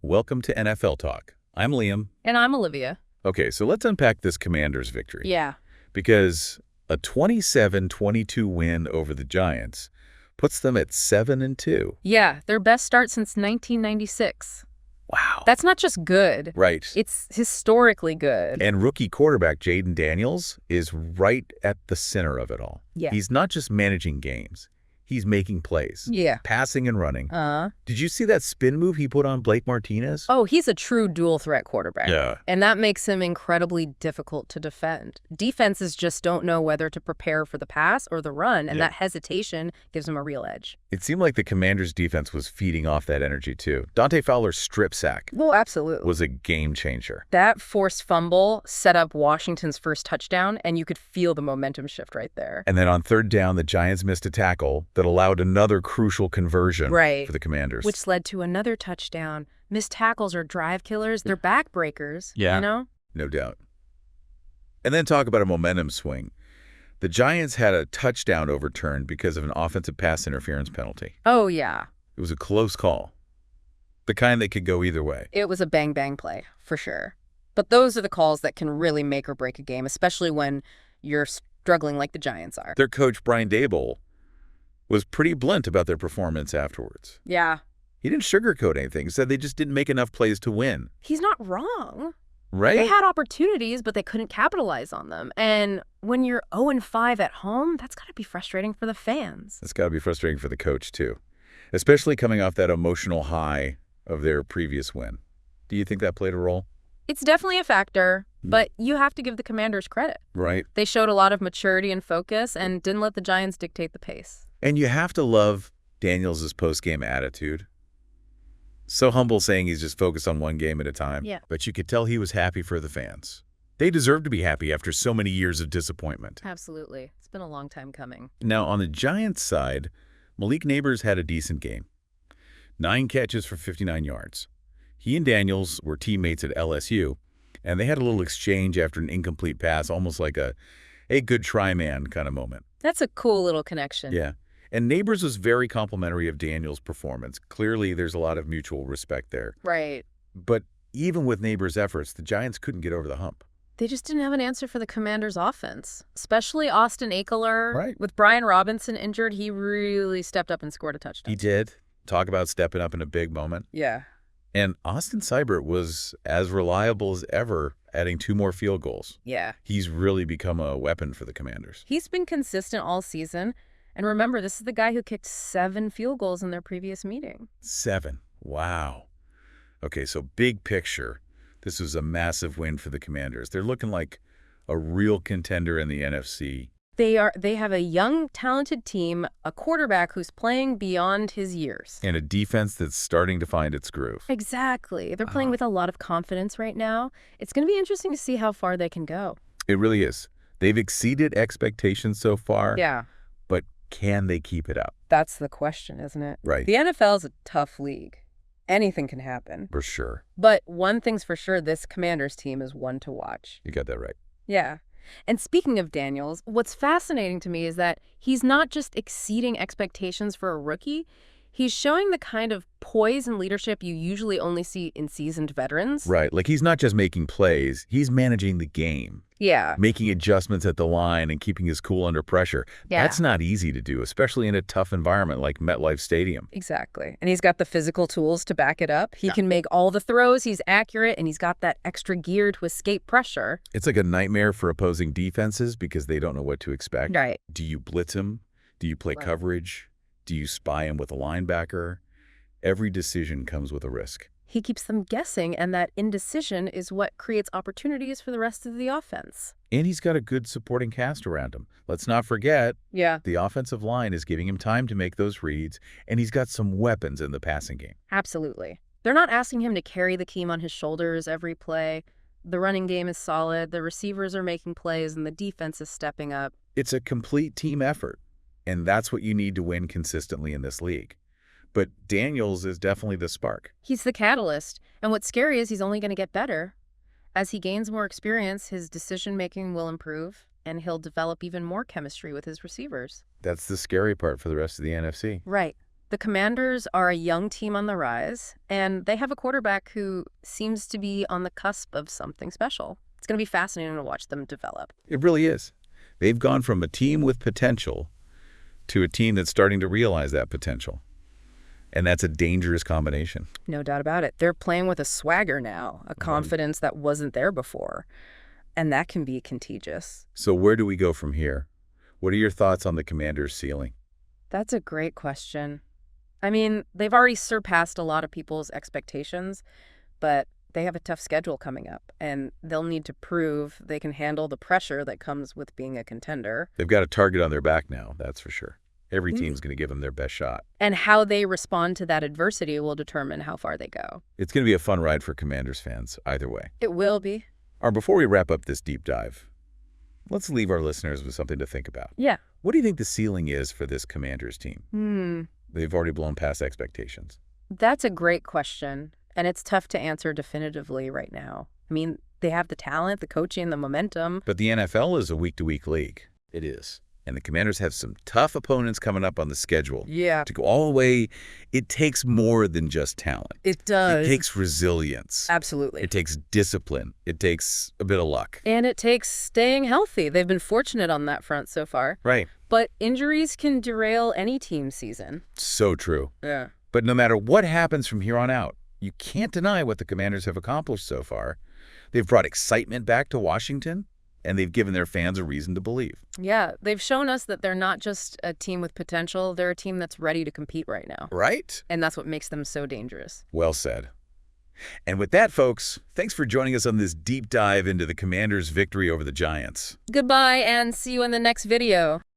Welcome to NFL Talk. I'm Liam. And I'm Olivia. Okay, so let's unpack this Commanders victory. Yeah. Because a 27-22 win over the Giants puts them at 7-2. Yeah, their best start since 1996. Wow. That's not just good. Right. It's historically good. And rookie quarterback Jayden Daniels is right at the center of it all. Yeah. He's not just managing games. He's making plays. Yeah. Passing and running. Did you see that spin move he put on Blake Martinez? Oh, he's a true dual-threat quarterback. Yeah. And that makes him incredibly difficult to defend. Defenses just don't know whether to prepare for the pass or the run, and that hesitation gives him a real edge. It seemed like the Commanders' defense was feeding off that energy, too. Dante Fowler's strip sack Well, absolutely. was a game changer. That forced fumble set up Washington's first touchdown, and you could feel the momentum shift right there. And then on third down, the Giants missed a tackle that allowed another crucial conversion for the Commanders. Which led to another touchdown. Missed tackles are drive killers. They're backbreakers, you know? No doubt. And then talk about a momentum swing. The Giants had a touchdown overturned because of an offensive pass interference penalty. Oh, yeah. It was a close call. The kind that could go either way. It was a bang-bang play, for sure. But those are the calls that can really make or break a game, especially when you're struggling like the Giants are. Their coach, Brian Daboll, was pretty blunt about their performance afterwards. Yeah. He didn't sugarcoat anything. He said they just didn't make enough plays to win. He's not wrong. Right? They had opportunities, but they couldn't capitalize on them. And when you're 0-5 at home, that's got to be frustrating for the fans. That's got to be frustrating for the coach, too. Especially coming off that emotional high of their previous win. Do you think that played a role? It's definitely a factor, but you have to give the Commanders credit. Right. They showed a lot of maturity and focus and didn't let the Giants dictate the pace. And you have to love Daniels' post-game attitude. So humble, saying he's just focused on one game at a time. Yeah. But you could tell he was happy for the fans. They deserve to be happy after so many years of disappointment. Absolutely. It's been a long time coming. Now, on the Giants side, Malik Neighbors had a decent game. 9 catches for 59 yards. He and Daniels were teammates at LSU, and they had a little exchange after an incomplete pass, almost like a good try, man kind of moment. That's a cool little connection. Yeah. And Neighbors was very complimentary of Daniels' performance. Clearly, there's a lot of mutual respect there. Right. But even with Neighbors' efforts, the Giants couldn't get over the hump. They just didn't have an answer for the Commanders' offense, especially Austin Ekeler. Right. With Brian Robinson injured, he really stepped up and scored a touchdown. He did. Talk about stepping up in a big moment. Yeah. And Austin Seibert was as reliable as ever, adding 2 more field goals. Yeah. He's really become a weapon for the Commanders. He's been consistent all season. And remember, this is the guy who kicked 7 field goals in their previous meeting. 7. Wow. Okay, so big picture, this was a massive win for the Commanders. They're looking like a real contender in the NFC. They have a young, talented team, a quarterback who's playing beyond his years. And a defense that's starting to find its groove. Exactly. They're playing with a lot of confidence right now. It's going to be interesting to see how far they can go. It really is. They've exceeded expectations so far. Yeah. But can they keep it up? That's the question, isn't it? Right. The NFL is a tough league. Anything can happen. For sure. But one thing's for sure, this Commanders team is one to watch. You got that right. Yeah. And speaking of Daniels, what's fascinating to me is that he's not just exceeding expectations for a rookie. He's showing the kind of poise and leadership you usually only see in seasoned veterans. Right. Like, he's not just making plays. He's managing the game. Yeah. Making adjustments at the line and keeping his cool under pressure. Yeah. That's not easy to do, especially in a tough environment like MetLife Stadium. Exactly. And he's got the physical tools to back it up. He can make all the throws. He's accurate, and he's got that extra gear to escape pressure. It's like a nightmare for opposing defenses because they don't know what to expect. Right. Do you blitz him? Do you play coverage? Do you spy him with a linebacker? Every decision comes with a risk. He keeps them guessing, and that indecision is what creates opportunities for the rest of the offense. And he's got a good supporting cast around him. Let's not forget, the offensive line is giving him time to make those reads, and he's got some weapons in the passing game. Absolutely. They're not asking him to carry the team on his shoulders every play. The running game is solid, the receivers are making plays, and the defense is stepping up. It's a complete team effort, and that's what you need to win consistently in this league. But Daniels is definitely the spark. He's the catalyst, and what's scary is he's only going to get better. As he gains more experience, his decision-making will improve, and he'll develop even more chemistry with his receivers. That's the scary part for the rest of the NFC. Right. The Commanders are a young team on the rise, and they have a quarterback who seems to be on the cusp of something special. It's going to be fascinating to watch them develop. It really is. They've gone from a team with potential to a team that's starting to realize that potential. And that's a dangerous combination. No doubt about it. They're playing with a swagger now, a confidence that wasn't there before. And that can be contagious. So where do we go from here? What are your thoughts on the Commanders' ceiling? That's a great question. I mean, they've already surpassed a lot of people's expectations, but they have a tough schedule coming up, and they'll need to prove they can handle the pressure that comes with being a contender. They've got a target on their back now, that's for sure. Every team's going to give them their best shot. And how they respond to that adversity will determine how far they go. It's going to be a fun ride for Commanders fans, either way. It will be. Before we wrap up this deep dive, let's leave our listeners with something to think about. Yeah. What do you think the ceiling is for this Commanders team? They've already blown past expectations. That's a great question, and it's tough to answer definitively right now. I mean, they have the talent, the coaching, the momentum. But the NFL is a week-to-week league. It is. And the Commanders have some tough opponents coming up on the schedule. Yeah. To go all the way, it takes more than just talent. It does. It takes resilience. Absolutely. It takes discipline. It takes a bit of luck. And it takes staying healthy. They've been fortunate on that front so far. Right. But injuries can derail any team season. So true. Yeah. But no matter what happens from here on out, you can't deny what the Commanders have accomplished so far. They've brought excitement back to Washington, and they've given their fans a reason to believe. Yeah, they've shown us that they're not just a team with potential, they're a team that's ready to compete right now. Right? And that's what makes them so dangerous. Well said. And with that, folks, thanks for joining us on this deep dive into the Commanders' victory over the Giants. Goodbye, and see you in the next video.